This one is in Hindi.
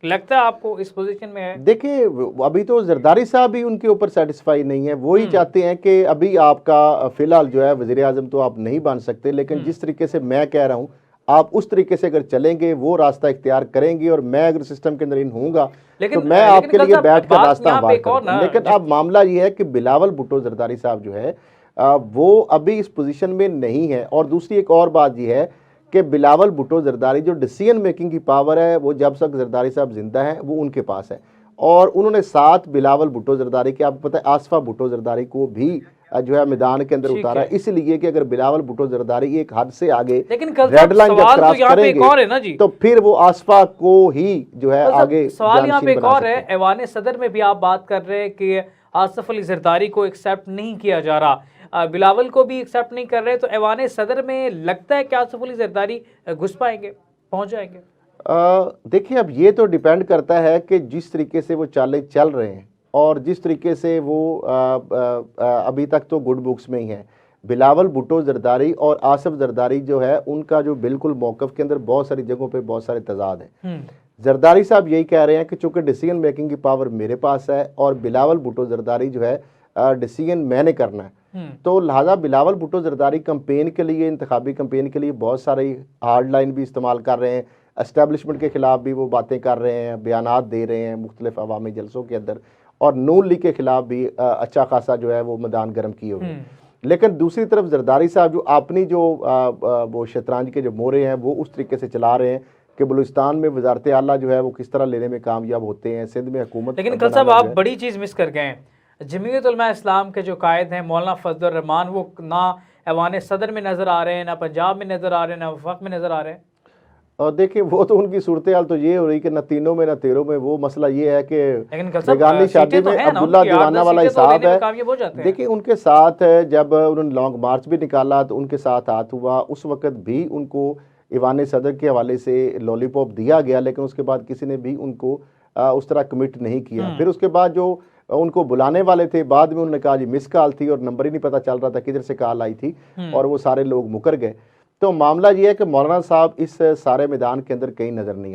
लगता है आपको इस पोजीशन में है? देखिए अभी तो जरदारी साहब भी उनके ऊपर सेटिस्फाई नहीं है, वो ही चाहते हैं कि अभी आपका फिलहाल जो है वजीर आजम तो आप नहीं बन सकते, लेकिन जिस तरीके से मैं कह रहा हूँ आप उस तरीके से अगर चलेंगे, वो रास्ता इख्तियार करेंगे और मैं अगर सिस्टम के अंदर इन होऊंगा तो मैं आपके लिए बैठ कर रास्ता हमवार करूंगा। लेकिन अब मामला ये है कि बिलावल भुट्टो जरदारी साहब जो है वो अभी इस पोजीशन में नहीं है। और दूसरी एक और बात यह है कि बिलावल भुट्टो जरदारी जो डिसीजन मेकिंग की पावर है वो जब तक जरदारी साहब जिंदा है वो उनके पास है। और उन्होंने साथ बिलावल भुट्टो जरदारी के, आपको पता है आसफा भुट्टो जरदारी को भी जो है मैदान के अंदर उतारा, इसलिए कि अगर बिलावल भुट्टो जरदारी एक हद से आगे रेड लाइन जब क्रॉस करेंगे तो फिर वो आसफा को ही जो है आगे। सवाल यहाँ पे एक और है, ऐवान सदर में भी आप बात कर रहे हैं कि आसिफ अली जरदारी को एक्सेप्ट नहीं किया जा रहा, बिलावल को भी एक्सेप्ट नहीं कर रहे, तो ऐवान सदर में लगता है कि आसिफ अली जरदारी घुस पाएंगे, पहुंच जाएंगे? देखिए अब ये तो डिपेंड करता है कि जिस तरीके से वो चालें चल रहे हैं और जिस तरीके से वो अभी तक तो गुड बुक्स में ही है। बिलावल भुट्टो जरदारी और आसिफ जरदारी जो है उनका जो बिल्कुल मौकफ के अंदर बहुत सारी जगहों पे बहुत सारे तजाद हैं। जरदारी साहब यही कह रहे हैं कि चूंकि डिसीजन मेकिंग की पावर मेरे पास है और बिलावल भुट्टो जरदारी जो है डिसीजन मैंने करना है, तो लिहाजा बिलावल भुट्टो जरदारी कंपेन के लिए, इंतखाबी कंपेन के लिए बहुत सारी हार्ड लाइन भी इस्तेमाल कर रहे हैं, एस्टेब्लिशमेंट के खिलाफ भी वो बातें कर रहे हैं, बयानात दे रहे हैं मुख्तलिफ अवामी जलसों के अंदर, और नून लीग के खिलाफ भी अच्छा खासा जो है वो मैदान गर्म किए हुए हैं। लेकिन दूसरी तरफ जरदारी साहब जो अपनी जो वो शतरंज के जो मोरे हैं वो उस तरीके से चला रहे हैं कि बलूचिस्तान में वजारत आला जो है वो किस तरह लेने में कामयाब होते हैं, सिंध में हुकूमत। लेकिन कल साहब आप बड़ी चीज़ मिस कर गए हैं, जमीयत उलमा इस्लाम के जो कायद हैं मौलाना फजलुर रहमान, वो ना ऐवान सदर में नज़र आ रहे हैं, ना पंजाब में नज़र आ रहे हैं, ना वफाक में नज़र आ रहे हैं। और देखिए वो तो उनकी सूरत हाल तो ये हो रही कि न तीनों में न तेरों में। वो मसला ये है कि बेगानी शादी में अब्दुल्ला दीवाना वाला हिसाब है। देखिए उनके साथ जब उन्होंने लॉन्ग मार्च भी निकाला तो उनके साथ हाथ हुआ, उस वक्त भी उनको ईवान सदर के हवाले से लॉलीपॉप दिया गया, लेकिन उसके बाद किसी ने भी उनको उस तरह कमिट नहीं किया। फिर उसके बाद जो उनको बुलाने वाले थे बाद में उन्होंने कहा जी मिस कॉल थी और नंबर ही नहीं पता चल रहा था किधर से कॉल आई थी, और वो सारे लोग मुकर गए। तो मामला ये है कि मौलाना साहब इस सारे मैदान के अंदर कहीं नजर नहीं